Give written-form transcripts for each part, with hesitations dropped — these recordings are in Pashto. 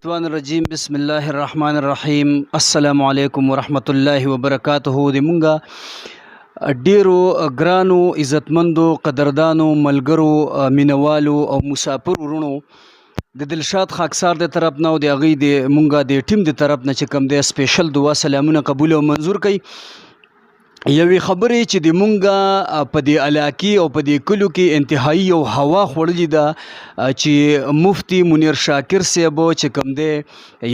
الشیطان الرجیم بسم الله الرحمن الرحیم السلام علیکم ورحمت الله وبرکاتہ. د مونږه ډیرو ګرانو عزتمندو قدردانو ملګرو مینوالو او مسافر ورونو د دلشاد خاکسار د طرف نه او د هغې د مونږه د ټیم د طرف نه چې کوم دی سپیشل دعا سلامونه قبول او منظور کوي. یوې خبرې چې د مونږه په دې علاقې او په دې کلو کې انتهایی یو هوا خوړلې ده چې مفتی منیر شاکر صاحب چې کوم دی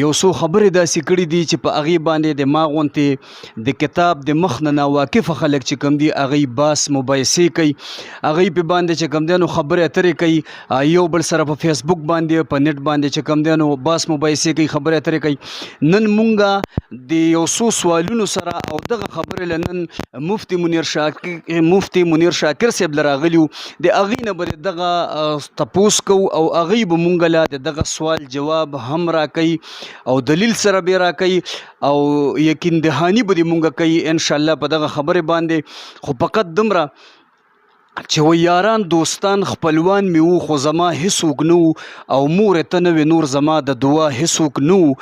یو څو خبرې داسې کړي دي چې په هغې باندې د ما غوندې د کتاب د مخ نه ناواقفه خلک چې کوم دي هغې بحث مباحثې کوي، هغې په باندې چې کوم دی نو خبرې اترې کوي، یو بل سره په فیسبوک باندې په نیټ باندې چې کوم دی نو بحث مباحثې کوي، خبرې اترې کوي. نن مونږه د یو څو سوالونو سره او دغه خبرې له نن مفتی منیر شاکر صاحب لراغلیو د هغې نه به دغه تپوس کوو او هغې به مونږ له د دغه سوال جواب هم راکوي او دلیل سره به راکوي او یقین دهاني به دې مونږ کوي انشاءالله په دغه خبرې باندې. خو فقط دومره چې و یاران دوستان خپلوان مې وو خو زما هیڅوک نه وو او مور ته نه وې نور زما د دعا هیڅوک نه وو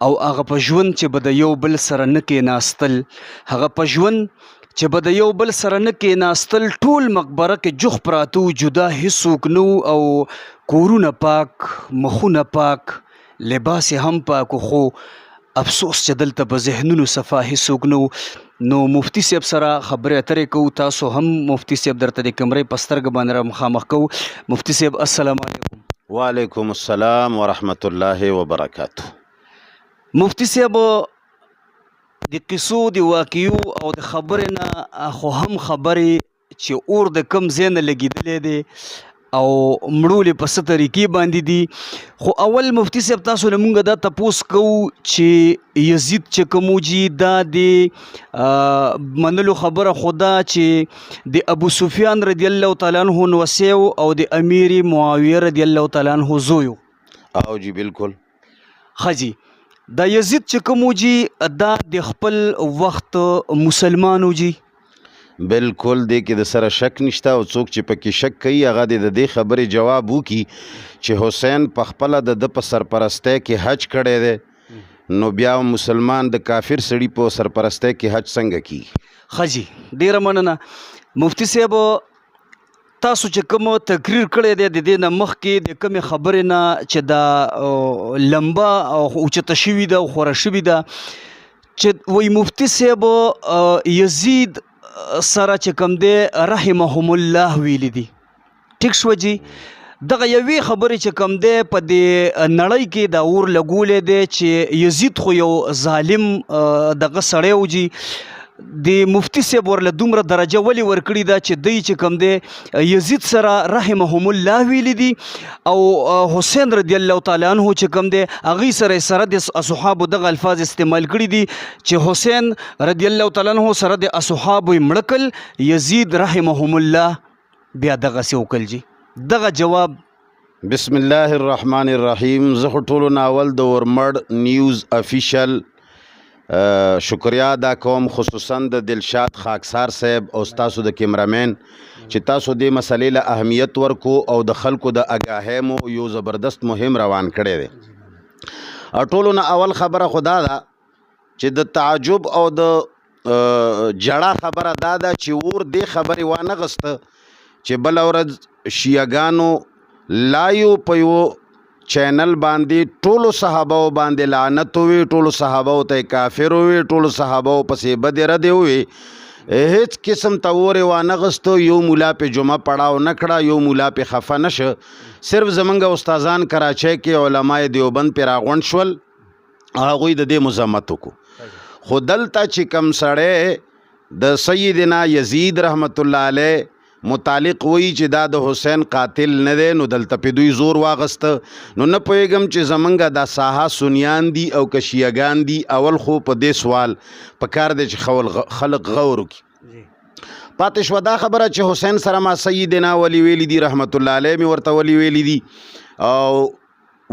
او هغه په ژوند چې به د یو بل سره نه کېناستل، هغه په ژوند چې به د یو بل سره نه کېناستل، ټول مقبره کې جوخ پراته وو، جدا هیڅوک نه وو او کورونه پاک، مخونه پاک، لباس هم پاک، خو افسوس چې دلته په ذهنونو صفا هیڅوک نه وو. نو مفتی صاحب سره خبرې اترې کوو، تاسو هم مفتی صاحب درته د کمرې په سترګه باندې را مخامخ کوو. مفتی صاحب السلام علیکم. وعلیکم السلام ورحمت الله وبرکاتہ. مفتی صاحب د قصو د واقعو او د خبرې نه خو هم خبرې چې اور د کم ځای نه لګېدلی دی او مړولې په څه طریقې باندې دي. خو اول مفتی صاحب تاسو له مونږه دا تپوس کوو چې یزید چې کوم وجي دا د منلو خبره خو دا چې د ابو سفیان رضی الله تعالی عنه نوسی او د امیر معاویه رضی الله تعالی عنه زوی و. او جی بالکل خجی دا یزید چې کوم وجي دا د خپل وخت مسلمانو جی بالکل دې کې د سره شک نشته او څوک چې پکې شک کوي هغه د دې خبرې جواب وکړي چې حسین په خپله د په سرپرستی کې حج کړی دی نو بیا مسلمان د کافر سړي په سرپرستی کې حج څنګه کیږي. ښه جی ډېره مننه مفتی صاحب. تاسو چې کوم تقریر کړی دی د دې نه مخکې د کومې خبرې نه چې دا لمبه او اوچته شوې ده او خوره شوې ده چې وایي مفتی صاحب یزید سره چې کوم دی رحمهم الله ویلی دي. ټیک شوه جی. دغه یوې خبرې چې کوم دی په دې نړۍ کې دا اور لګولی دی چې یزید خو یو ظالم دغه سړی و جی. د مفتی صاحب ورله دومره درجه ولې ورکړې ده چې دی چې کوم دی یزید سره رحمهم الله ویلی دي او حسین رضی الله تعالی عنه چې کوم دی هغې سره د اصحابو دغه الفاظ استعمال کړي دي چې حسین رضی الله تعالی عنه سره د اصحابو یې مړه کړل، یزید رحمهم الله بیا دغسې وکړل جي. دغه جواب بسم الله الرحمن الرحیم. زه خو ټولو نه اول د ورمړ نیوز افیشل شکریا ادا کوم، خصوصا د دلشاد خاکسار صاحب او تاسو د کیمرامین چې تاسو دې مسلې له اهمیت ورکو او د خلکو د اګاهۍ مو یو زبردست مهم روان کړی دی. ټولو نه اول خبره خو دا ده چې د تعجب او د جړه خبره دا ده چې اور دې خبرې وانغسته چې بله ورځ شیعګانو لایو په یو چینل باندې ټولو صحابهو باندې لعنت وي، ټولو صحابهو ته کافر وي، ټولو صحابهو پسې بدې ردې وي، هیڅ قسم ته اورې وانغستو، یو مولا پې جمعه پړاو نه کړه، یو مولا پې خفه نه شه. صرف زمونږ استادان کراچۍ کې علماء دیوبند پې راغونډ شول، هغوی د دې مذمت وکړو. خو دلته چې کوم سړی د سیدنا یزید رحمت الله علیه متعلق وی چې دا د حسین قاتل نه دی نو دلته په دوی زور واغسته. نو نه پوهېږم چې زمونږ دا ساحه سنیان دي او که شیعګان دي. اول خو په دې سوال په کار دی چې خلق غور وکړي. پاتې شوه دا خبره چې حسین سره ما سیدنا ولی ویلی دي رحمت الله علیه مې ورته ولی ویلی دي او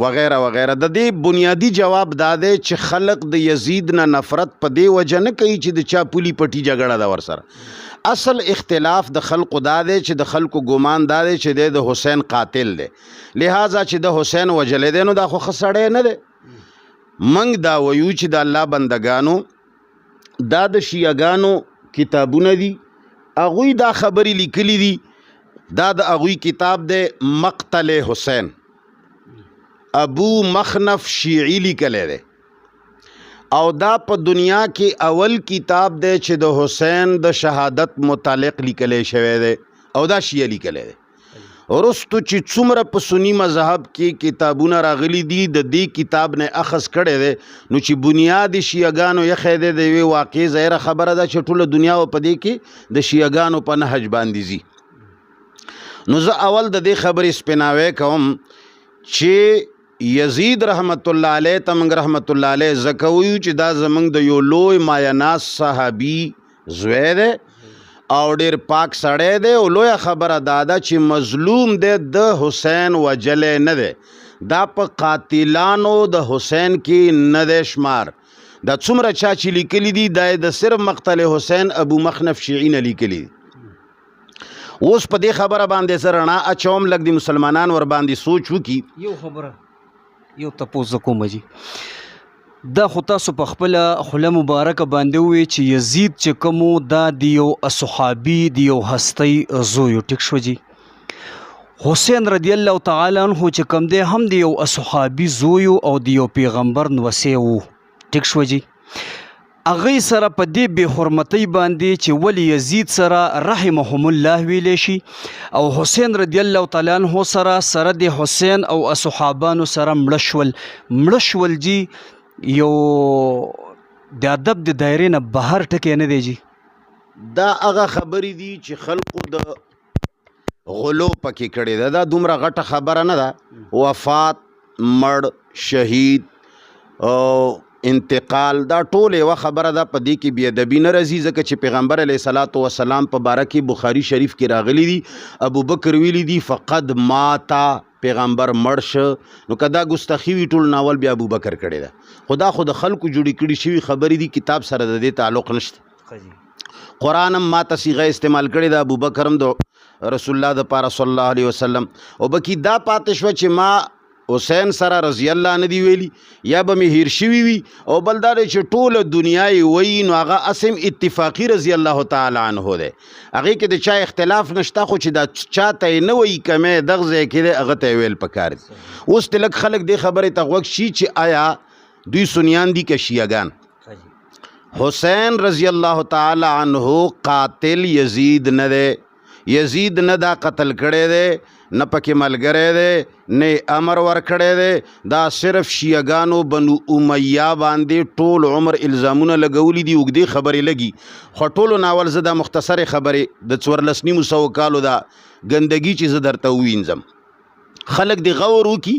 وغیره وغیره. د دې بنیادی جواب دا دی چې خلق د یزید نه نفرت په دې وجه نه کوي چې د چا پولی پټي جګړه ده ورسره. اصل اختلاف د خلقو دا دی چې د خلقو ګمان دا دی چې د حسین قاتل دی، لہذا چې د حسین وجلی دی نو دا خو ښه سړی نه دی. منګ دا ویو چې د الله بندگانو دا د شیعګانو کتابونه دي، هغوی دا خبرې لیکلي دي. دا د هغوی کتاب دی مقتل حسین، ابو مخنف شیعی لیکلی دی، او دا په دنیا کې اول کتاب دی چې د حسین د شهادت متعلق لیکلی شوی دی، او دا شیعه لیکلی دی. وروستو چې څومره په سنی مذهب کې کتابونه راغلي دي د دې کتاب نه اخذ کړی دی، نو چې بنیاد شیعګانو یې دی د یوې واقعي ظاهره خبره ده چې ټوله دنیا په دې کې د شیعګانو په نهج باندې ځي. نو زه اول د دې خبرې سپیناوی کوم چې یزید رحمت الله علیه ته موږ رحمت الله علیه ځکه ویو چې دا زموږ د یو لوی مایناس صحابي زوی دی او ډیر پاک سړی دی، او لویه خبره دا ده چې مظلوم دی د حسین وجلی نه دی، دا په قاتلانو د حسین کې نه دی شمار. دا څومره چا چې لیکلي دي دا د صرف مقتل حسین ابو مخنف شیعی نه لیکلي دي. اوس په دې خبره باندې زه رڼا اچوم، لږ د مسلمانان ور باندې سوچ وکړي. یو خبره یو تپوس کوم جی، دا خو تاسو په خپل خوله مبارکه باندې وی چې یزید چې کومو دا د یو صحابي د یو هستی زوی ټیک شو جی. حسین رضی الله تعالی عنہ چې کوم دی هم د یو صحابي زوی او د یو پیغمبر نوسی وو ټیک شو جی. هغه سره په دې بې حرمتۍ باندې چې ولی یزید سره رحمهم الله ویلی شي، او حسین رضی الله تعالی عنہ سره د حسین او صحابانو سره مړه شول جی. یو د ادب د دایرې نه بهر ټکی نه دی جی. دا هغه خبرې دي چې خلقو د غلو پکې کړې ده، دا دومره غټه خبره نه ده. وفات، مړ، شهید او انتقال دا ټول یوه خبره ده، په دې کې بې ادبي نه راځي، ځکه چې پیغمبر علیه الصلاة والسلام په باره کې بخاري شریف کې راغلی دي، ابو بکر ویلی دي فقد ماتا، پیغمبر مړ شه. نو که دا ګستاخي وي ټول ناول بیا ابو بکر کړی ده. خدا خو د خلکو جوړې کړي شوي خبرې دي، کتاب سره د دې تعلق نشته. قرآن هم ما ته صیغه استعمال کړې ده، ابو بکر هم د رسول الله د پاره صلی الله علیه وسلم. او بکی دا پاتې شوه چې ما حسین سره رضی الله نه دی ویلی، یا به مې هیر شوي وي، او بل دا دی چې ټوله دنیا یې وایي، نو هغه اسم اتفاقي رضی الله تعالی عنه دی، هغې کې د چا اختلاف نشته، خو چې دا چاته یې نه وایي کمی دغه ځای کې دی هغه ته یې ویل پکار دي. اوس ته لږ خلک دې خبرې ته غوږ شي چې آیا دوی سنیان دي که شیعګان. حسین رضی الله تعالی عنه قاتل یزید نه دی، یزید نه دا قتل کړی دی، نه پکې ملګری دی، نه امر ورکړی دی. دا صرف شیعګانو بنو امیه باندې ټول عمر الزامونه لګولی دي. اوږدې خبرې لګي، خو ټولو ناول زه دا مختصرې خبرې د 14 کالو دا ګندګي چې زه درته ووینځم، خلک دې غور وکړي،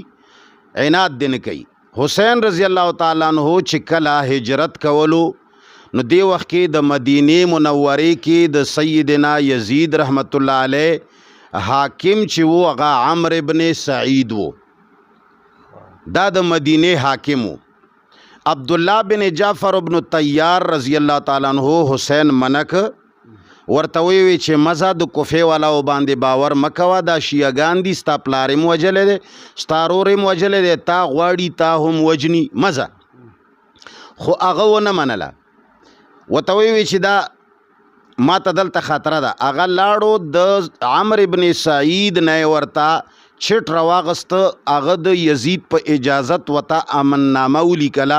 عناد دې نه کوي. حسین رضی الله تعالی عنہ چې کله هجرت کولو، نو دې وخت کې د مدینې منورې کې د سیدنا یزید رحمت الله علیه حاکم چې وو هغه عمرو ابن سعید وو، دا د مدینې حاکم وو. عبدالله بن جعفر ابن طیار رضی الله تعالی عنہ حسین منک ورته وی چې مزه د کوفې والاو باندې باور مکوه، دا شیعګان دي، ستا پلار یې وجلی دی، ستا رور یې وجلی دی، تا غواړي تا هم وجني مزه. خو هغه ونه منله، ورته وی چې دا ما ته دلته خطره ده. هغه لاړو د عمرو ابن سعید نه ورته چټ راواغسته، هغه د یزید په اجازت ورته امننامه ولیکله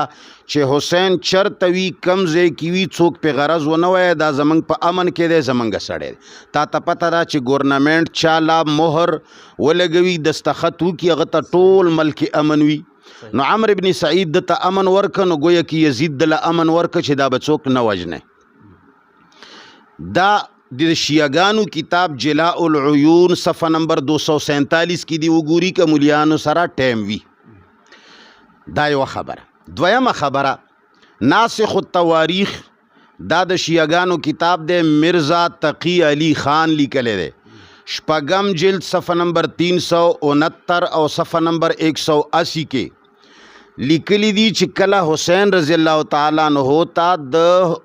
چې حسین چرته وي، کم ځای کې وي، څوک پې غرض ونه وایه، دا زموږ په امن کې دی، زموږ سړی دی. تا ته پته ده چې ګورنمنټ چا لا مهر ولګوي، دستخط وکړي، هغه ته ټول ملک امن وي. نو عمرو ابن سعید د ته امن ورکه، نو گویا کې یزید دله امن ورکه چې دا به څوک نه وجنه. دا د شیعګانو کتاب جلاء العیون صفحه نمبر 247 کې دی، وګوري که مولیانو سره ټیم وي. دا یوه خبره. دویمه خبره، ناسخ التواریخ، دا د شیعګانو کتاب دی، مرزا تقی علی خان لیکلی دی، شپږم جلد صفحه نمبر 369 او صفحه نمبر 180 کې لیکلی دی چې کله حسین رضی الله تعالی عنہ ته د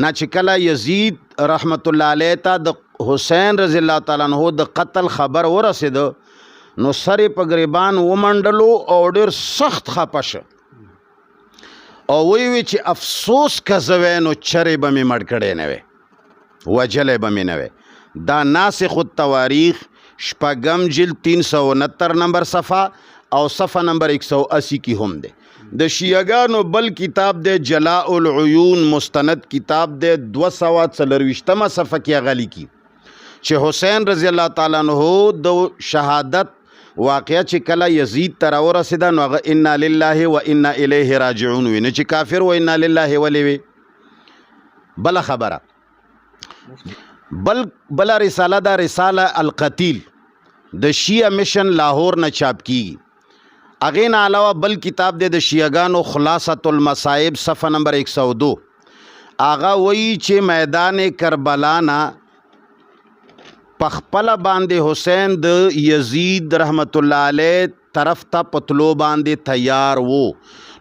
نا چې کله یزید رحمت الله علیه ته د حسین رضی الله تعالی عنہ د قتل خبر ورسېده، نو سر یې په ګریبان ومنډلو او ډېر سخت خفه شه. او وی چې افسوس که زه وی نو چرې به مې مړ کړی نه وی وجلی به مې نه وی. دا ناسخ التواریخ شپږم جلد 369 نمبر صفحه او صفحه نمبر 180 کی هم دی. د شیعگانو بل کتاب دی جلاء العیون مستند کتاب دی 240 صفحه کی غلی کی چې حسین رضی الله تعالی عنہ د شهادت واقعه چې کله یزید ته راورسېده نو هغه انا لله و انا الیه راجعون وی نه چې کافر و انا لله ولی وی. بل خبره بل رساله دا رساله القتیل د شیعه مشن لاهور نه چاپ کیږي. اغین علاوه بل کتاب دی د شیعگانو خلاصۃ المصائب صفحه نمبر 102 آغا وی چې میدان کربلا نا پخپل باندې حسین د یزید رحمت الله علیه طرف ته پتلو باندې تیار وو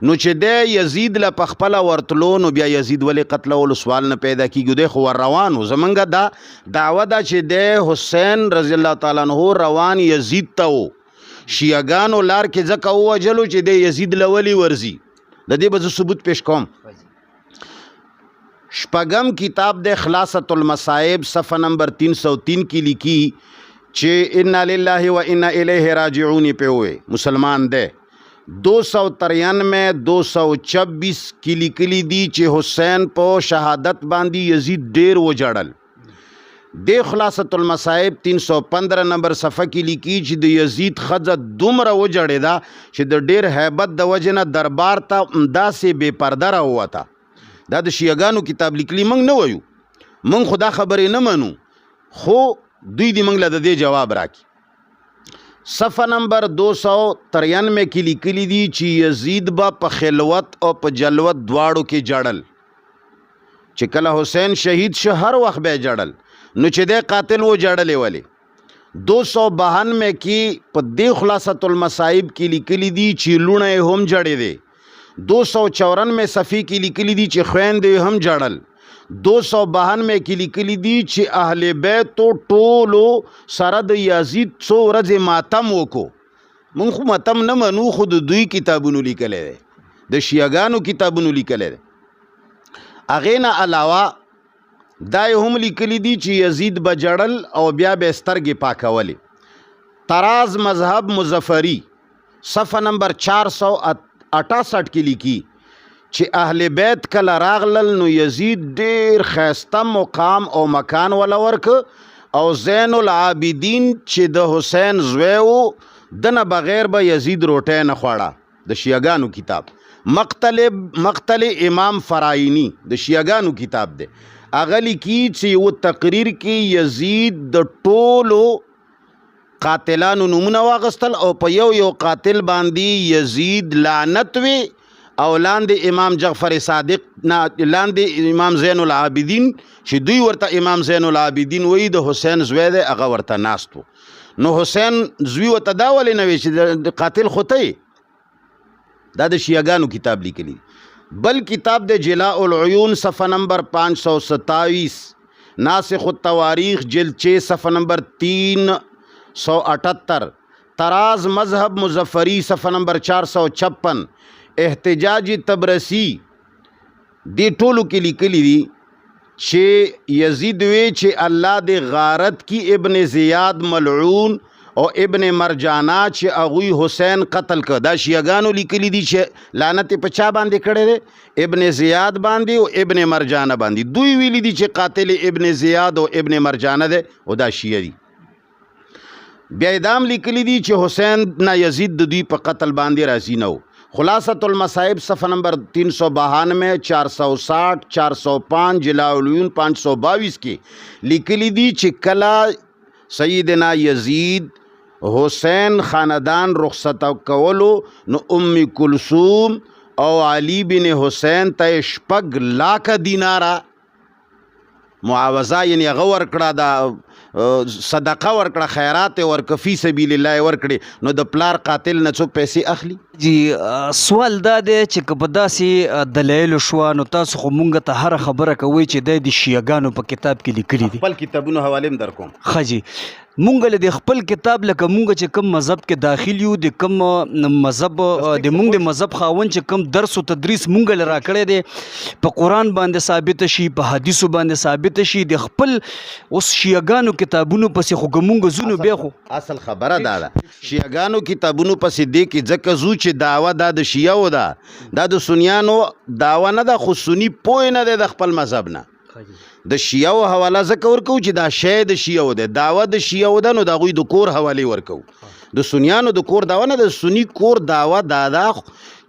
نو چې د یزید له پخپل ورتلو نو بیا یزید ولی قتل ول سوال نه پیدا کیږي د خو روانو زمنګ دا دعوه دا چې د حسین رضی الله تعالی عنہ روان یزید ته شیعگانو لار کې ځکه ووجلو چې د یزید لولی ورزي د دې به ثبوت پیش کوم. شپږم کتاب د خلاصۃ المصائب صفحه نمبر 303 کی لیکي چې انا لله و انا الیه راجعون په وې مسلمان ده. 293 226 کی لیکلی دی چې حسین په شهادت باندې یزید ډیر وجړل. د خلاصۃ المصائب 315 نمبر صفحه کې لیکي چې د یزید خزه دومره وجړې ده چې د ډیر هیبت د وجنه دربار ته داسې بې پرده راووته. دا د شیعگانو کتاب لیکلی موږ نه وایو موږ خدا خبرې نه منو خو دوی دی موږ له د دې جواب راکړي. صفحه نمبر 293 کې لیکلی دی چې یزید به په خلوت او په جلوت دواړو کې جړل چې کله حسین شهید شه هر وخت به جړل نو چې د قاتل و جړلې ولی. 292 کې په دې خلاصۃ المصائب کې لیکلی دی چې لونه هم جړې دي. 294 صفحې کې لیکلی دی چې خويندې هم جړل. 292 کې لیکلی دی چې اهل بیت ټولو سره د یزید څو ورځې ماتم وکړو. مونږ خو ماتم نه منو خو د دوی کتابونو لیکلی دی د شیعگانو کتابونو لیکلی دی. هغې نه علاوه دا هم لیکلی دی چې یزید به جړل او بیا به سترګې پاکولې. طراز مذهب مظفری صفحه نمبر 468 کې لیکي چې اهل بیت کله راغلل نو یزید ډیر خیسته مقام او مکان ولا ورک او زین العابدین چې د حسین زوی و دنه بغیر به یزید روټی نه خوړه. د شیعگانو کتاب مقتل امام فراینی د شیعگانو کتاب دی. اغلی کی چې یو تقریر کې یزید د ټولو قاتلانو نمونه واغستل او په یو قاتل باندې یزید لعنت وی او لاندې امام جعفر صادق نه لاندې امام زین العابدین چې دوی ورته امام زین العابدین وی د حسین زوی دی هغه ورته ناست و. نو حسین زوی ورته دا ولې نه وی چې د قاتل خوته دا د شیعگانو کتاب لیکلی. بل کتاب د جلاء العیون صفحه نمبر 527 ناسخ التواریخ جلد 6 صفحه نمبر 378 طراز مذهب مظفری صفحه نمبر 456 احتجاج تبرسی دی ټولو کې لیکلی دی چې یزید وی چې الله د غارت کی ابن زیاد ملعون او ابن مرجانہ چې اغوی حسین قتل که. دا شیعگانو لیکلی دی چې لعنت په چا باندې کړی دی ابن زیاد باندې او ابن مرجانہ باندې. دوی ویلی دی چې قاتل ابن زیاد او ابن مرجانہ دی او دا شیعه دی. بیا ادام لیکلی دی چې حسین نه یزید د دوی په قتل باندې راضی نه و. خلاصۃ المصائب صفحه نمبر 392 460 405 جلاء العیون 522 کې لیکلی دی چې کله سیدنا یزید حسین خاندان رخصت کولو نو ام کلثوم او علی بن حسین ته 6 لک دیناره معاوضه یعنی غور کړه دا صدقه ورکړه خیرات ورکړه فی سبیل الله ورکړي نو د پلار قاتل نه څو پیسې اخلي. جی سوال دا دی چې که په داسې دلایل شوه نو تاسو خو مونږ ته هره خبره کوئ چې د شیعګانو په کتاب کې لیکلي دي. خپل کتابونو حواله هم در کوم. ښه جی مونږ له د خپل کتاب لکه مونږ چې کوم مذهب کې داخل یو د کوم مذهب د مونږ د مذهب خاوند چې کوم درس او تدریس مونږ له راکړی دی په قرآن باندې ثابت شي په حدیثو باندې ثابت شي د خپل اوس شیعګانو کتابونو پسې خو مونږ زونو بیا خو اصل خبره دا ده شیعګانو کتابونو پسې دی کې ځکه زو چې دعوه دا د شیعو ده دا د سنیانو دعوه نه ده خو سنی پوه نه دی د خپل مذهب نه د شیعو حواله ځکه ورکو چې دا شی د شیعو دی دعوه د شیعو ده نو د هغوی د کور حوالې ورکو د سنیانو د کور دعوه نه د سنی کور دعوه دا ده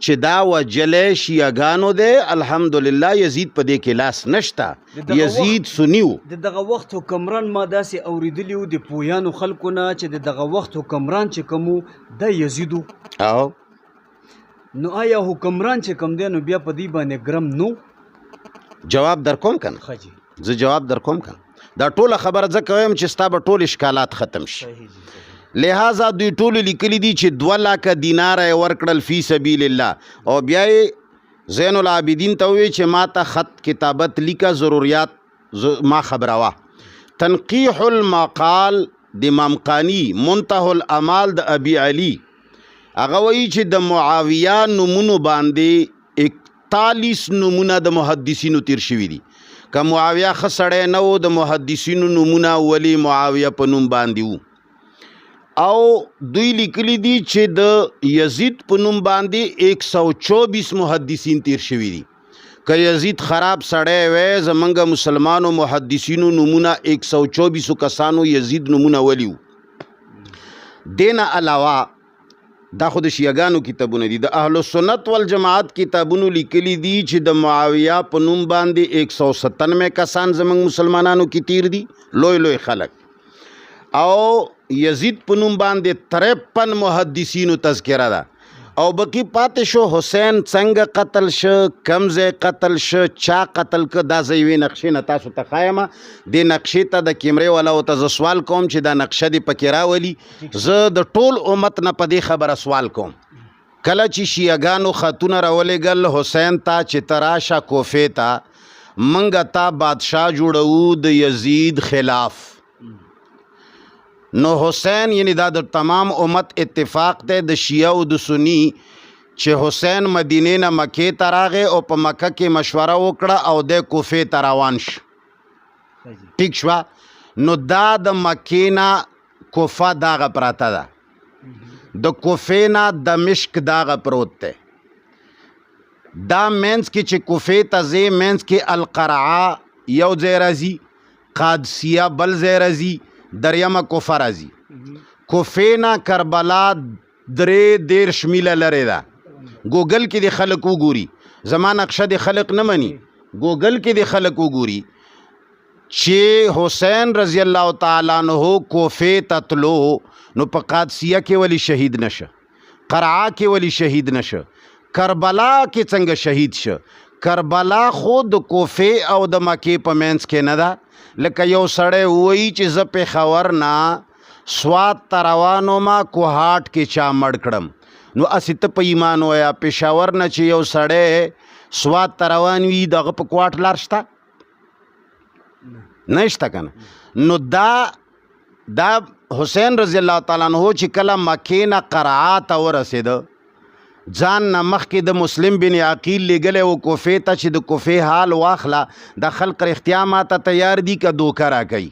چې دا وجلې شیعګانو دی الحمدلله یزید په دې کې لاس نشته یزید سنی و د دغه وخت حکمران ما داسې اوریدلی وو د پویانو خلکو نه چې د دغه وخت حکمران چې کوم وو د یزید وو او نو آیا حکمران چې کوم دی نو بیا په دې باندې ګرم نو جواب در کوم کنه خجی زه جواب در کوم کنه دا ټوله خبره ځکه وایم چې ستا به ټول اشکالات ختم شي لہذا دوی ټولو لیکلي دي چې 2 لکه دیناره یې ورکړل فی سبیل الله او بیا یې زین العابدین ته وویل چې ما ته خط کتابت لیکه ضروریات ما خبروه تنقیح المقال د امام قانی منتهى الامال د ابي علي هغه وایي چې د معاویه نومونو باندې 41 نومونه د محدثینو تیر شوي دي که معاویه ښه سړی نه و د محدثینو نومونه ولی معاویه په نوم باندې وو او دوی لیکلی دي چې د یزید په نوم باندې 124 محدثین تیر شوي دي که یزید خراب سړی وی زمونږ مسلمانو محدثینو نومونه 124 کسانو یزید نومونه ولی وو دینه علاوه دا خو د شیعګانو کتابونه دي د اهل سنت والجماعت کتابونو لیکلي دي چې د معاویه په نوم باندې 197 کسان زموږ مسلمانانو کې تیر دي لوی لوی خلک او یزید په نوم باندې 53 محدثینو تذکره ده او بقی پاتې شو حسین څنګه قتل شو کمزه قتل شو چا قتل که دا زیوی نقشې نه تاسو ته خایمه د نقشې ته د کیمرې والا او ته سوال کوم چې دا نقشه دی پکې راولي زه د ټول امت نه په دې خبره سوال کوم کله چې شیعګانو خطونه راولېږل حسین ته چې تراشه کوفې ته منګه تا بادشاه جوړو د یزید خلاف نو حسین یعنی دا د تمام امت اتفاق ته د شیعه او د سنی چې حسین مدینه نه مکې ته راغی او په مکه کې مشوره وکړه او د کوفې ته روان شو ټیک شوه نو دا د مکې نه کوفه داغه پراته ده د کوفې نه دمشق داغه پروت دی دا مینس کې چې کوفې ته ځې مینس کې القرعه یو ځای راځي قادسیه بل ځای راځي دریمه کوفه راځي کوفې نه کربلا 3 میله لرې ده ګوګل کې د خلک وګوري زما نقشه د خلک نه مني ګوګل کې د خلک وګوري چې حسین رضی الله تعالی عنہ کوفې ته تلو نو په قادسیه کې ولی شهید نشه قرعه کې ولی شهید نشه کربلا کې څنګه شهید شه کربلا خود کوفې او د مکې په منځ کې نه ده لکه یو سړی وایي چې زه پېښور نه سوات ته روانو ما کوهاټ کې چا مړ کړم نو اسې ته په ایمان وایه پېښور نه چې یو سړی سوات ته روان وي دغه په کوهاټ لار شته نشته که نه نو دا حسین رضی الله تعالی عنہ چې کله مکې نه قرعه ته ورسېده ځان نه مخکې د مسلم بن عقیل لېږلی و کوفې ته چې د کوفې حال واخله د خلق رښتیا ماته تیار دي که دوکه راکوي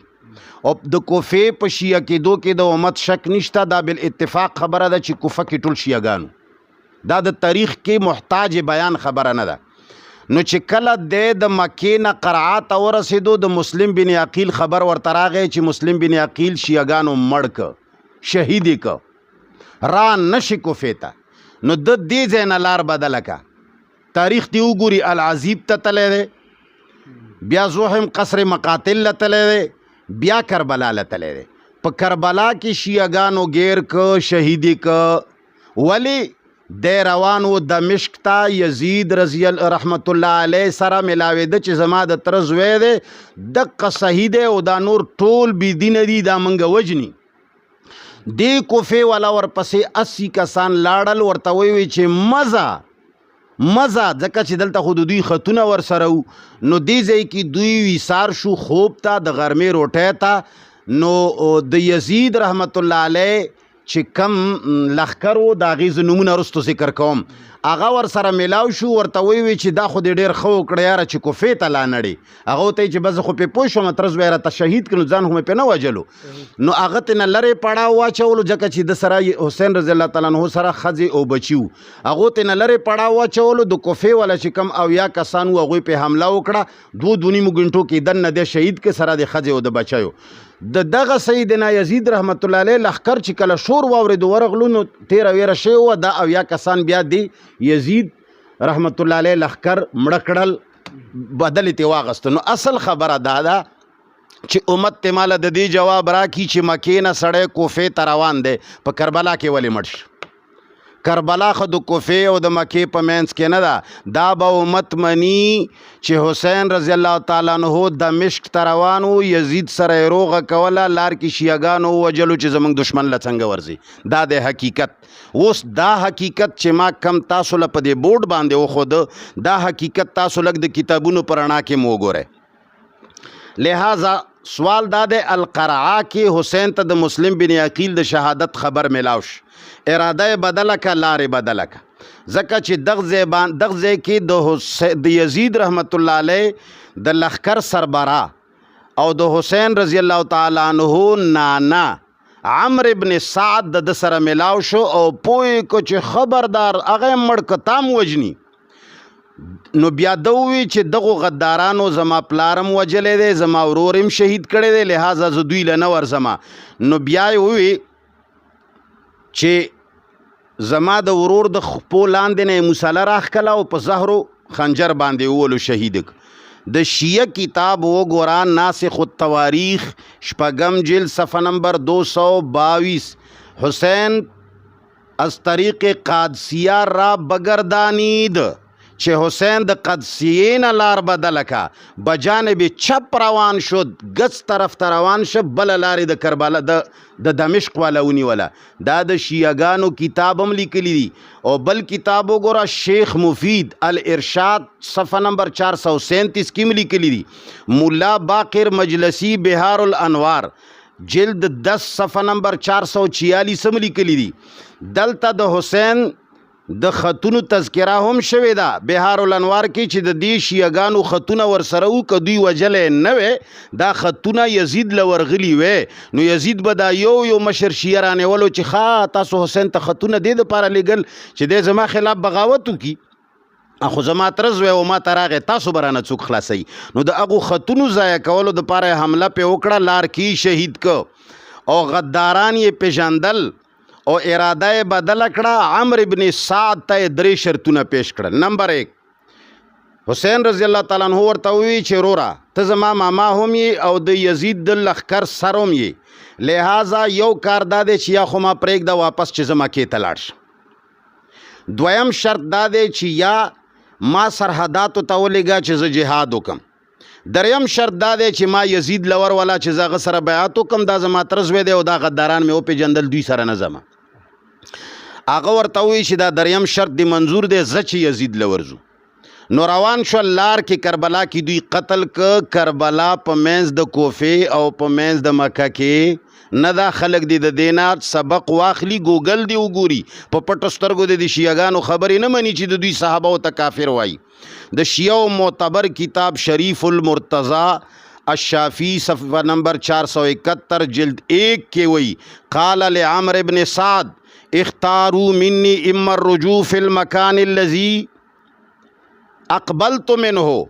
او د کوفې په شیعه کېدو کې د امت شک نشته دا بالاتفاق خبره ده چې کوفه کې ټول شیعګانو دا د تاریخ کې محتاج بیان خبره نه ده نو چې کله د مکې نه قرعه ته ورسېدو د مسلم بن عقیل خبر ورته راغی چې مسلم بن عقیل شیعګانو مړ که شهید یې که را نشي کوفې ته نو د دې ځای نه لار بدله که تاریخ دی وګوري العذیب ته تللی دی بیا زوحم قصر مقاتل له تللی دی بیا کربلا له تللی دی په کربلا کې شیعګانو غیر که شهیدی که ولی دی روان و دمشق ته یزید رحمت الله علیه سره ملاوېده چې زما د تره زوی دی دقه صحیح دی او دا نور ټول بېدینه دي دا منګه وجني دی کوفې والا ورپسې 80 کسان لاړل ورته ویوي چې مزه ځکه چې دلته خو د دوی خطونه ورسره وو نو دې ځای کې دوی ویسار شو خوب ته د غرمې روټۍ ته نو د یزید رحمت الله علیه چې کم لخکر و د هغې زه نومونه رستو ذکر کوم هغه ور سره میلاو شو ورته ویې چې دا خو دې ډېر ښه وکړه یاره چې کوفې ته لا نړې هغه ورته چې بس زه خو پرې پوه شوم ترڅ به یې راته شهید کړي نو ځان خو مې پرې نه وجلو نو هغه ترې نه لرې پړاو واچولو ځکه چې د سره حسین رضی الله تعالی عنه سره ښځې او بچي وو هغو ترې نه لرې پړاو واچولو د کوفې والا چې کم اویا کسان وو هغوی پرې حمله وکړه دوه نیمو ګنټو کې دننه دی شهید کې سره د ښځې او د بچیو د دغه سیدنا یزید رحمت الله علیه لښکر چې کله شور واورېدو ورغلو نو تیره ویره شوې وه دا اویا کسان بیا دی یزید رحمت الله علیه لښکر مړه کړل بدل یې ترې واغسته نو اصل خبره دا ده چې امت ته ماله د دې جواب راکړي چې مکې نه سړی کوفې ته روان دی په کربلا کې ولې مړ شي کربلا خو د کوفې او د مکې په منځ کې نه ده دا به امت مني چې حسین رضی الله تعالی عنه دمشق ته روان و یزید سره یې روغه کوله لار کې شیعګانو ووجلو چې زموږ دشمن له څنګه ورځي دا د حقیقت اوس دا حقیقت چې ما کم تاسو له په دې بورډ باندې وښود دا حقیقت تاسو لږ د کتابونو په رڼا کې مو وګورئ لہذا سوال دا دی القرعه کې حسین ته د مسلم بن عقیل د شهادت خبر میلاو شو اراده بدله که لارې بدله که ځکه چې دغه ځای کې د یزید رحمت الله علیه د لښکر سربرا او د حسین رضی الله تعالی عنه نانا عمرو ابن سعد د سره میلاو شو او پوه کو چې خبردار هغه مړ که تام وجني نو بیا ده ووی چې دغو غدارانو زما پلارم وجلی دی زما ورورم شهید کړی دی لہذا زه دوی له نه ورځمه نو بیا یې ووی چې زما د ورور د خپو لاندې نه مسله راښکله او په زهرو خنجر باندې وولو شهید د شیعه کتاب وګوره ناسخ التواریخ شپږم جلد صفحه نمبر 222 حسین از طریق قادسیه را بگردانید چې حسین د قدسیې نه لار بدله کا بجانب چپ روان شد ګڅ طرف ته روان شه بله لارې د کربلا د دمشق والا ونیوله دا د شیعګانو کتاب هم لیکلی دي او بل کتاب وګوره شیخ مفید الارشاد صفحه نمبر 437 کې هم لیکلی دي ملا باقر مجلسی بهار الانوار جلد 10 صفحه نمبر 446 هم لیکلی دي دلته د حسین د خطونو تذکره هم شوې ده بهار الانوار کې چې د دې شیعګانو خطونه ورسره وو که دوی وجلی نه وی دا خطونه یزید له ورغلي وی نو یزید به دا یو مشر شیعه رانیولو چې ښه تاسو حسین ته خطونه دې دپاره لیږل چې دی زما خلاف بغاوت وکړي خو زما ترز وی او ما ته راغی تاسو به رانه څوک خلاصوي نو د هغو خطونو ضایع کولو دپاره یې حمله پې وکړه لار کې شهید که او غداران یې پېژندل او اراده یې بدله کړه عمرو ابن سعد ته یې 3 شرطونه پیش کړل نمبر 1 حسین رضی الله تعالی عنه ورته ووی چې وروره ته زما ماما هم یې او د یزید د لښکر سر هم یې لہذا یو کار دا دی چې یا خو ما پرېږده واپس چې زه مکې ته لاړ شم دویم شرط دا دی چې یا ما سرحداتو ته ولېږه چې زه جهاد وکم دریم شرط دا دی چې ما یزید لور والا چې زه هغه سره بیعت وکم دا زما ترز وی دی او دا غداران مې وپېژندل دوی سره نه ځمه هغه ورته ووایي چې دا دریم شرط دی منظور دی زه چې یزید له ورځو نو روان شول لار کې کربلا کې دوی قتل که کربلا په منځ د کوفې او په منځ د مکه کې نه دا خلک دی د دینا سبق واخلي ګوګل دی وګوري په پټو سترګو د شیعګانو خبرې نه مني چې د دوی صحابه او ته کافر وایي د شیعو معتبر کتاب شریف المرتضی الشافی صفحه نمبر 471 جلد 1 کې وی قال لعمرو ابن سعد اختاروا مني اما الرجوع في المكان الذي اقبلت منه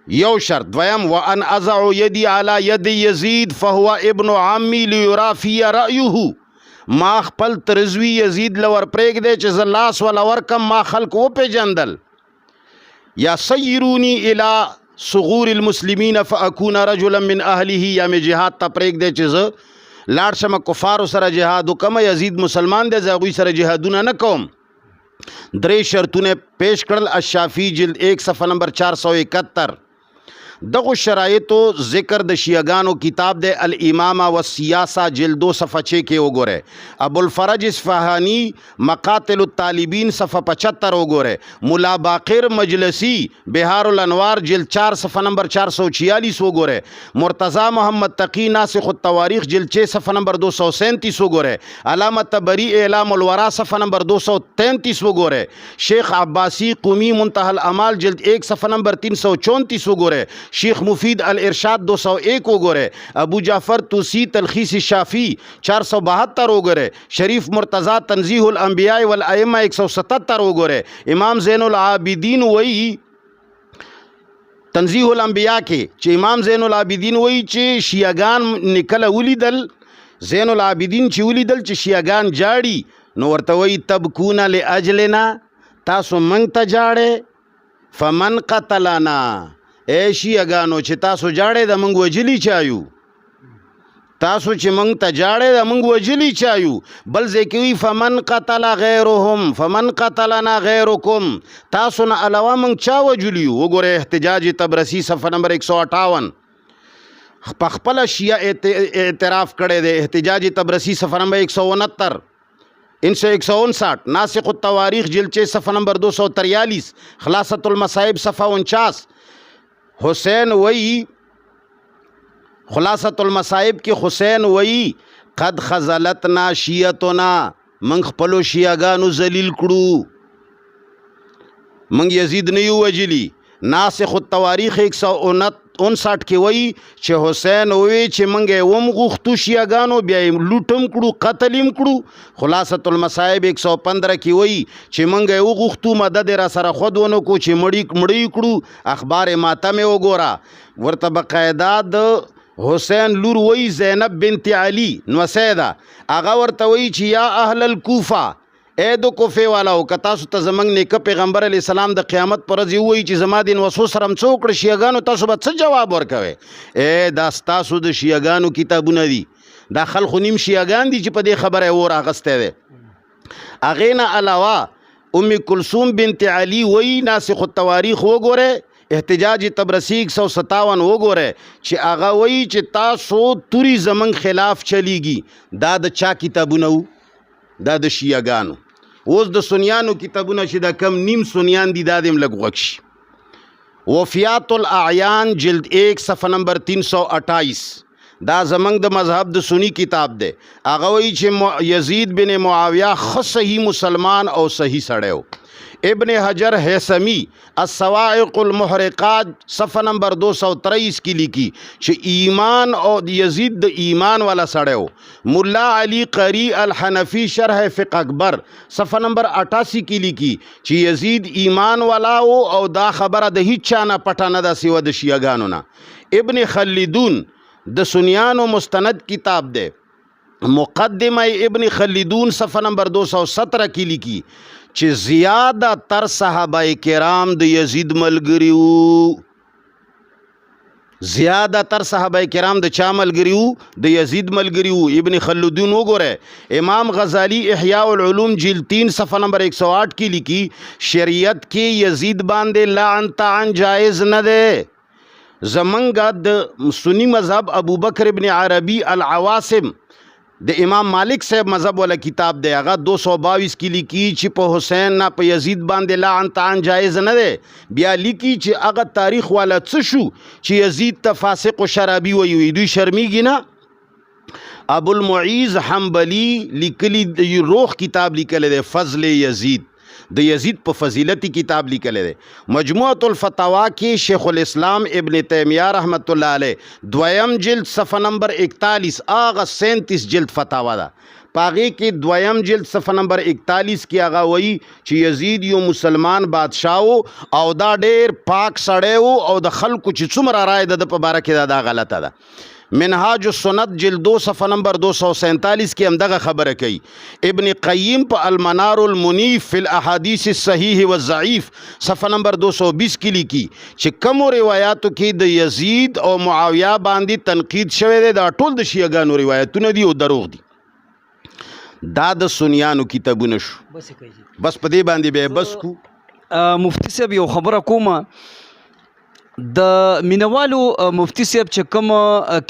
یو شرط دویم وان ازع يدي على يد يزيد فهو ابن عمي ليرى في رايه ما خپل ترزوی یزید لور پرېږ دی چې زه لاس ولا ورکم ما خلق وپېژندل یا سیرونی الى صغور المسلمین فاکون رجلا من اهله یا مې جهاد ته پرېږ دی چې زه لاړ شم کفارو سره جهاد وکم یزید مسلمان دی زه هغوی سره جهادونه نه کوم 3 شرطونه پیش کړل الشافی جلد 1 صفحه نمبر 471 دغه شرایطو ذکر د شیعگانو کتاب د الامامه والسیاسه جلد 2 صفحه 6 کې وګوره. ابو الفرج اصفهانی مقاتل الطالبین صفحه 75 وګوره. مولا باقر مجلسی بہار الانوار جلد 4 صفحه نمبر 446 وګوره. مرتضی محمد تقی ناسخ التواریخ جلد 6 صفحه نمبر 237 وګوره. علامہ تبری اعلام الورا صفحه نمبر 233 وګوره. شیخ عباسی قومی منتهى الامال جلد 1 صفحه نمبر 334 وګوره. شیخ مفید الارشاد 201 وګوره. ابو جعفر توسی تلخیص شافی 472 وګوره. شریف مرتضی تنزیح الانبیاء والائمه 177 وګوره. امام زین العابدین وی تنزیح الانبیاء کې چې امام زین العابدین وی چې شیعگان نکله ولیدل، زین العابدین چې ولیدل چې شیعگان جاړي نو ورته وی تبکون لاجلنا، تاسو منګ ته جاړې، فمن قتلنا، اے شیعگانو چې تاسو جاړې د منګ وجلی چایو، تاسو چې منګ ته جاړې د منګ وجلی چایو. بل ځکوي فمن قتل غیرهم فمن قتلنا غیرکم، تاسو نه علاوه منګ چا وجلیو. وګوره احتجاج تبرسی صفحه نمبر 158 په خپل شیعه اعتراف کړی دی. احتجاج تبرسی صفحه نمبر 169 159 ناسخ التواریخ جلد 6 صفحه نمبر 243 خلاصۃ المصائب صفحه 49. حسین وی خلاصۃ المصائب کې حسین وی قد خذلتنا شیعتنا، منگ خپلو شیعگانو ذلیل کړو، منگ یزید نیو وجلی. ناسخ التواریخ 159 کې وی چې حسین وی چې منګ وم غوښتو شیعگانو بیا لوټم کړو قتلیم کړو. خلاصۃ المصائب 115 کې وی چې منګ وغوښتو مدد را سره خود ونه کو چې مړی کړو. اخبار ماتم وګورا ورته بقاعده د حسین لور وی زینب بنت علی نو سیدا هغه ورته وی چې یا اهل الکوفه، اے دو کوفه والاو که تاسو ته زمنګ نیکه پیغمبر علی السلام د قیامت پر ورځ وی چې زما دین وسو سرم څوک شیعگانو تاسو به څه جواب ورکوي؟ اے دا تاسو د شیعگانو کتابونه دي، دا خلخو نیم شیعگان دي چې په دې خبره اور اغسته وي. اغه نه علاوه ام کلثوم بنت علی وی ناسخ التواریخ وګوره. احتجاج تبرسی 157 وګوره چې هغه وی چې تاسو توری زمنګ خلاف چلیږي. دا د چا کتابونه وو؟ دا د شیعگانو. اوس د سنیانو کتابونه چې دا کم نیم سنیان دي دا دیم لږ غوږ شي. وفیات الاعیان جلد 1 صفحه نمبر 328 دا زمنګ د مذهب د سنی کتاب دی. هغه وی چې یزید بن معاویه خ صحیح مسلمان او صحیح سړیو. ابن حجر حیثمی الصواعق المحرقات صفحه نمبر 223 کی لیکي چې ایمان او یزید د ایمان والا سړیو. مولا علی قری الحنفی شرح فقه اکبر صفحه نمبر 88 کی لیکي چې یزید ایمان والا او دا خبره د هیڅ چا نه پټه نه ده سیوه د شیعگانو نه. ابن خلدون د سنیانو مستند کتاب ده، مقدمه ابن خلدون صفحه نمبر 217 کی لیکي چې زیاده تر صحابه کرام د یزید ملګریو. زیاده تر صحابه کرام د چا ملګریو؟ د یزید ملګریو. ابن خلدون وګوره. امام غزالی احیاء العلوم جلد 3 صفحه نمبر 108 کې لیکي شریعت کې یزید باندې لعن طعن جائز نه ده. زمنګ د سنی مذهب ابو بکر ابن عربی العواصم د امام مالک صاحب مذهب والا کتاب دی، هغه 222 کې لیکي چې په حسین نه په یزید باندې لعن طعن جایز نه دی. بیا لیکي چې هغه تاریخ والا څه شو چې یزید ته فاسق و شرابي وي، دوی شرمیږي نه. ابو المعیز حنبلی لیکلی روح کتاب لیکلی دی فضل یزید، د یزید په فضیلتی کتاب لیکلی دی. مجموعة الفتاوا کې شیخ الاسلام ابن تیمیہ رحمت الله علیه دویم جلد صفحه نمبر 41 آغا 37 جلد فتاوا ده. پاغي کې دویم جلد صفحه نمبر 41 کې هغه وایي چې یزید یو مسلمان بادشاہ او دا ډیر پاک سړی او د خلکو چې څومره رائے ده په باره کې دا غلطه ده. منهاج السنت جلد 2 صفحه نمبر 247 کې هم دغه خبره کوي. ابن قیم په المنار المنیف فی الاحادیث الصحیح والضعیف صفحه نمبر 220 کې لیکي چې کوم روایتو کې د یزید او معاویه باندې تنقید شوی دی دا ټول د شیعگانو روایتونه دي او دروغ دي. دا د سنیانو کتابونه شو. بس په دې باندې به بس کو. مفتی صاحب یو خبره کومه، د مینوالو مفتی صاحب چې کوم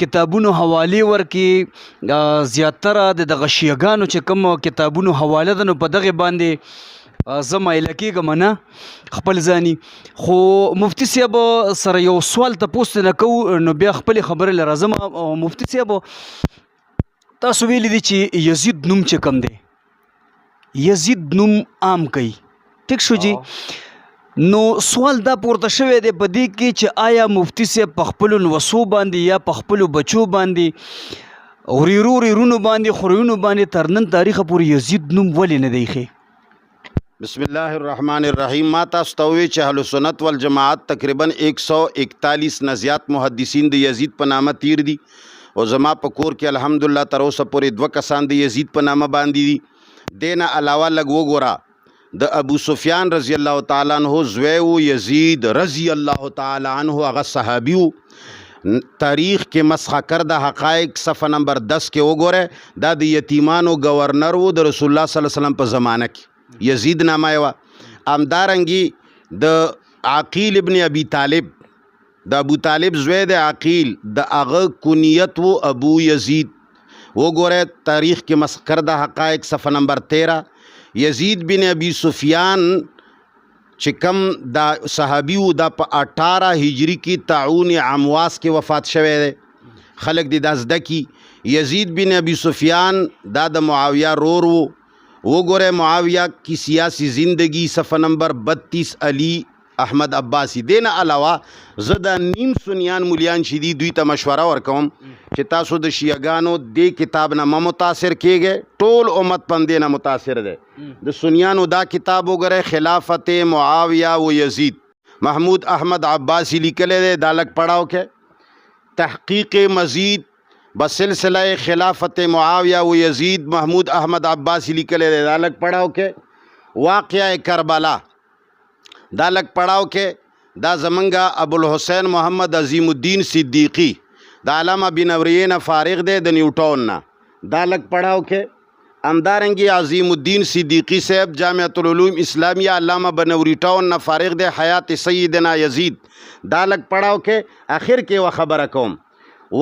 کتابونو حواله ورکي زیاتره د دغه شیعاګانو چې کوم کتابونو حواله ده نو په دغه باندې زه مایله کېږم نه خپل ځاني خو مفتی صاحب سره یو سوال تپوس نه کوو نو بیا خپلې خبرې له راځم. مفتی صاحب تاسو ویلي دي چې یزید نوم چې کوم دی یزید نوم عام کوي ټیک شو جی. نو سوال دا پورته شوی دی په دې کې چې آیا مفتی صاحب په خپلو نوسو باندې یا په خپلو بچو باندې ورونو باندې خورونو باندې تر نن تاریخه پورې یزید نوم ولې نه دی ښی؟ بسم الله الرحمن الرحیم. ما تاسو ته ووایي چې اهل سنت والجماعت تقریبا 141 نه زیات محدثین د یزید په نامه تیر دي او زما په کور کې الحمدلله تر اوسه پورې 2 کسان د یزید په نامه باندې دي. دې نه علاوه لږ وګوره د ابو سفیان رضی الله تعالی عنہ زوی و یزید رضی الله تعالی عنہ هغه صحابي و. تاریخ کې مسخ کرده حقایق صفحه نمبر 10 کې وګوره دا د یتیمانو گورنر و د رسول الله صلی الله علیه وسلم په زمانه کې یزید نامه و. امدارنګي د عقیل ابن ابي طالب د ابو طالب زوی د عقیل د هغه کنیت و ابو یزید وګوره تاریخ کې مسخ کرده حقایق صفحه نمبر 13. یزید بن ابی سفیان چې کم دا صحابی و دا په 18 هجری کې طاعون عمواس کې وفات شوی دی. خلق دی دا زده کی یزید بن ابی سفیان دا د معاویہ رور و. وګوره معاویہ کی سیاسی زندگی صفحه نمبر 32 علی احمد عباسی. دین علاوه زه دا نیم سنیان مولیان چې دي دوی ته مشوره ورکوم چې تاسو د شیعاګانو دې کتاب نه مه متاثر کیږئ. ټول امت پندې نه متاثر دی. د سنیانو دا کتاب وګورئ خلافت معاویہ و یزید محمود احمد عباسی لیکلی دی. دا لږ پڑھاو کې تحقیق مزید بسلسلہ خلافت معاویہ و یزید محمود احمد عباسی لیکلی دی. دا لږ پڑھاو کې واقعہ کربلا دا لگ پڑھاو کې دا زمنگا ابو الحسین محمد عظیم الدین صدیقی دا علامہ بنوریه نه فارغ دی د نیوټاون نه. دا لگ پڑھاو کې امدارنگی عظیم الدین صدیقی صاحب جامعۃ العلوم اسلامیہ علامہ بنوری ٹاؤن نه فارغ دی حیات سیدنا یزید. دا لگ پڑھاو کې آخر کې و خبره کوم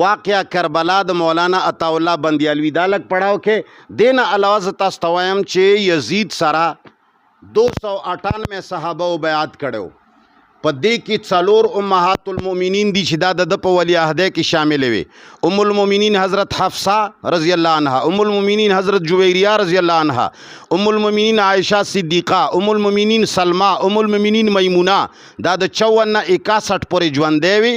واقعہ کربلا د مولانا عطا الله بندیالوی. دا لگ پڑھاو کې دین علاوه تاسو ته وایم چې یزید سره 298 صحابه و بیعت کړو. په دې کې 4 امهات المؤمنین دي چې دا د په ولی عہده کې شامل وي. ام المؤمنین حضرت حفصه رضی الله عنها، ام المؤمنین حضرت جویریہ رضی الله عنها، ام المؤمنین عائشہ صدیقہ، ام المؤمنین سلمہ، ام المؤمنین میمونہ. دا د 54 نه 61 پورې ژوندی وي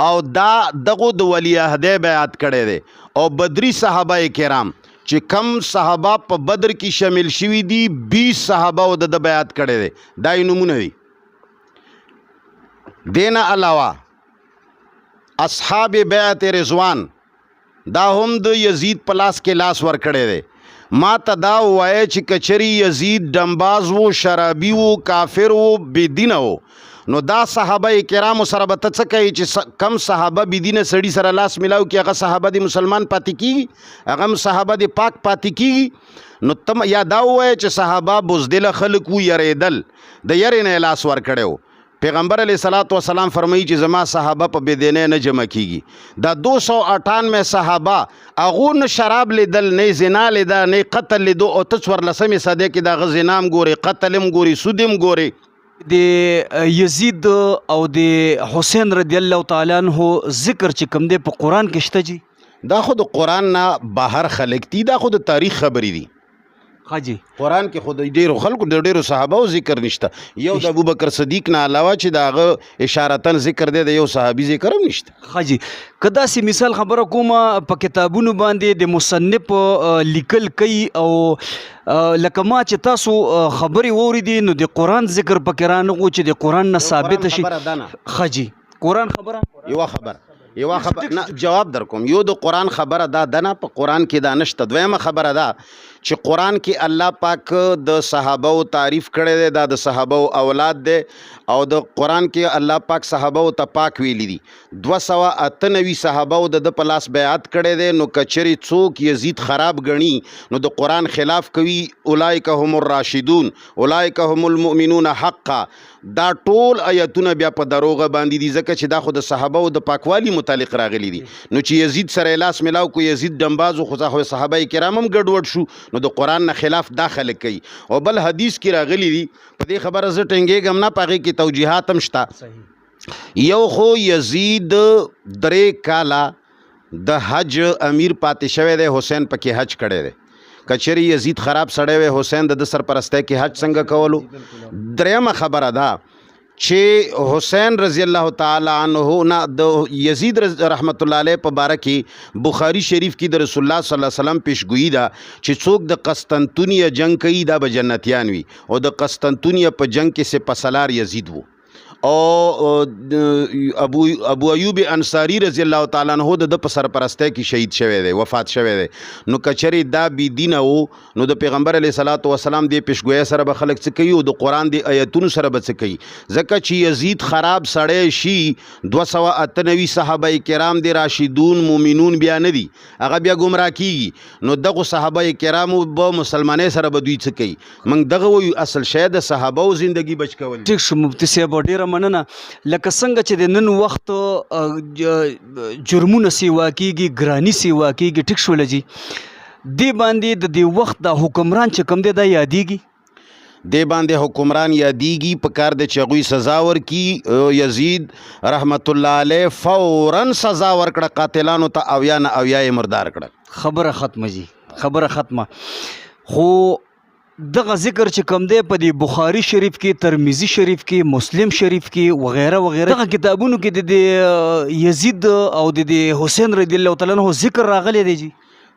او دا دغه د ولی عہده بیعت کړی دی. او بدری صحابه کرام چې کم صحابه په بدر کې شامل شوي دي 20 صحابه او د بیعت کړی دی. دا یې نومونه دي. دین علاوه اصحاب بیعت رضوان دا هم د یزید په لاس کې لاس ورکړی دی. ما ته دا ووایه چې کچری یزید ډمباز و، شرابي و، کافر و، بېدینه و، نو دا صحابه کرامو سره به ته څه کوي چې کم صحابه بېدینه سړي سره لاس ملاو کړي هغه صحابه د مسلمان پاتې کېږي، هغه هم صحابه د پاک پاتې کېږي. نو تم یا دا ووایه چې صحابه بزدله خلک و، یریدل، د یرې نه یې لاس ورکړی و. پیغمبر علیہ الصلوۃ والسلام فرمایي چې زما صحابه په بېدینۍ نه جمع کېږي. دا 298 صحابه هغو نه شراب لیدل، نه زنا لیده، نه قتل لیدو او ته 14مې صدۍ کې د هغه زنا هم ګورې، قتل هم ګورې، سود هم ګورې. د یزید او د حسین رضی الله تعالی عنہ ذکر چې کوم دی په قرآن کې شته جی؟ دا خو د قرآن نه بهر خلق دي، دا خو د تاریخ خبرې دي. حاجی قرآن کې خو د ډیرو خلکو د ډیرو صحابه ذکر نشته. یو د ابوبکر صدیق نه علاوه چې د هغه اشارتن ذکر دی د یو صحابي ذکر هم نشته. حاجی که داسې مثال خبره کومه په کتابونو باندې د مصنف لیکل کوي او لکه ما چې تاسو خبرې واورېدې نو د قرآن ذکر پکې رانغو چې د قرآن نه ثابت شي. خبره ده نه حاجی قرآن خبره یوه خبره یو خبر نه جواب در کوم. یو د قرآن خبره دا دنه په قرآن کې دا نشته. دویمه خبره دا چې قرآن کې الله پاک د صحابه تعریف کړی دی، دا د صحابه اولاد دی، او د قرآن کې الله پاک صحابه ته پاک ویلی دي. 298 صحابه د په لاس بیعت کړی دی. نو کچری څوک یزید خراب غني نو د قرآن خلاف کوي. اولئک هم الراشدون اولئک هم المؤمنون حقا. دا ټول آیتونه بیا په دروغه باندې دي، ځکه چې دا خو د صحابه د پاکوالي متعلق راغلي دي. نو چې یزید سره لاس ملاو کو، یزید ډمبازو، خو صحابه کرام هم ګډوډ شو، نو د قرآن نه خلاف دا خلک کوي. او بل حدیث کې راغلی دي، په دې خبره زه ټینګېږم نه، په هغې کې توجیحات هم شته. یو خو یزید 3 کاله د حج امیر پاتې شوی دی، حسین پکې حج کړی دی. کچری یزید خراب سړی وی، حسین د سرپرستی کې حج څنګه کولو؟ درېمه خبره ده چې حسین رضی الله تعالی عنہ نه د یزید رحمت الله علیه په باره کې بخاری شریف کې د رسول الله صلی الله علیه وسلم پیشګویی ده چې څوک د قسطنطنیه جنگ کوي دا به جنتیان وي. او د قسطنطنیه په جنگ کې سپهسالار یزید وو. او ابو ایوب انصاری رضی الله تعالی عنہ د په سرپرستی کې شهید شوی دی، وفات شوی دی. نو کچری دا بی دینه وو نو د پیغمبر علیه صلوات و سلام د پیشګویی سره به خلک څه کوي او د قرآن د آیتونو سره به څه کوي؟ ځکه چې یزید خراب سړی شي 298 صحابه کرام د راشدون مومنون بیا نه دي، هغه بیا ګمراه کیږي. نو دغه صحابه کرامو به مسلمانۍ سره به دوی څه کوي؟ موږ دغه وایو اصل شی د صحابه او زندگی بچ کول. ټیک شو مفتی صاحب، ډیره مننه. لکه څنګه چې د نن وخت جرمونه سیوا کیږي، ګرانی سیوا کیږي، ټیک شوله جی، دې باندې د دې وخت د حکمران چې کوم دی دا یادیږي؟ دې باندې حکمران یادیږي، په کار د چې هغوی سزا ورکي. یزید رحمت الله علیه فوراً سزا ورکړه قاتلانو ته، 80 نه 80 یې مردار کړه. خبره ختمه جی، خبره ختمه. خو دغه ذکر چې کوم دی په دې بخاری شریف کې، ترمذی شریف کې، مسلم شریف کې وغیره وغیره دغه کتابونو کې د یزید او د حسین رضی الله تعالی عنہ ذکر راغلی دی جی؟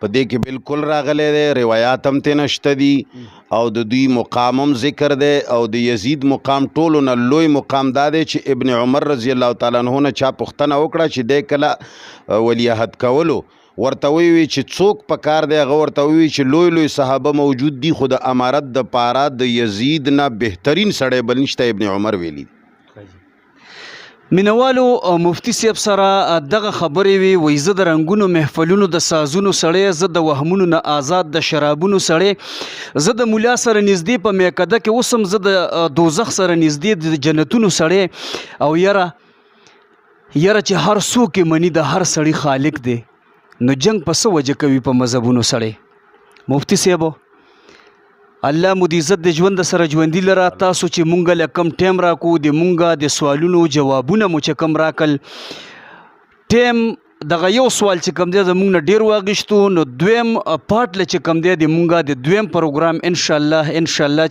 په دې کې بالکل راغلی دی، روایات هم ترې نشته دي، او د دوی مقام هم ذکر دی. او د یزید مقام ټولو نه لوی مقام دا دی چې ابن عمر رضی الله تعالی عنہ نه چا پوښتنه وکړه چې دی کله ولیعهد کولو، ورته وی چې څوک په کار دی؟ هغه ورته وی چې لوی لوی صحابه موجود دي، خو د امارت د پاره د یزید نه بهترین سړی بل نشته. ابن عمر ویلی. مینوالو مفتی صاحب سره دغه خبرې وي، وایي زه د رنګونو محفلونو د سازونو سړی، زه د وهمونو نه آزاد د شرابونو سړی، زه د مولا سره نږدې په میکده کې اوسم، زه د دوزخ سره نږدې د جنتونو سړی. او یره چې هر څوک یې مني د هر سړي خالق دی، نو جنگ په څه وجه کوي په مذهبونو سړی؟ مفتی صاحب الله مو د عزت د ژوند سره ژوندي لره. تاسو چې مونږ له کم ټیم راکو، د مونږه د سوالونو جوابونه مو چې کم راکل، ټیم دغه یو سوال چې کم دی زمونږ نه ډیر واغشتو، نو دویم پارت له چې کم دی د مونږه د دویم پروګرام ان شاء الله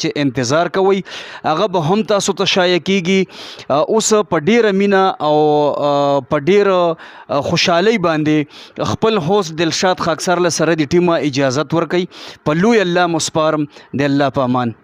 چې انتظار کوئ، هغه به هم تاسو ته شایع کیږي. اوس په ډیره مینه او په ډیره خوشحالۍ باندې خپل هوست دلشاد خاکسار له سره د ټیمه اجازت ورکوي. په لوی الله مسپارم، د الله په امان.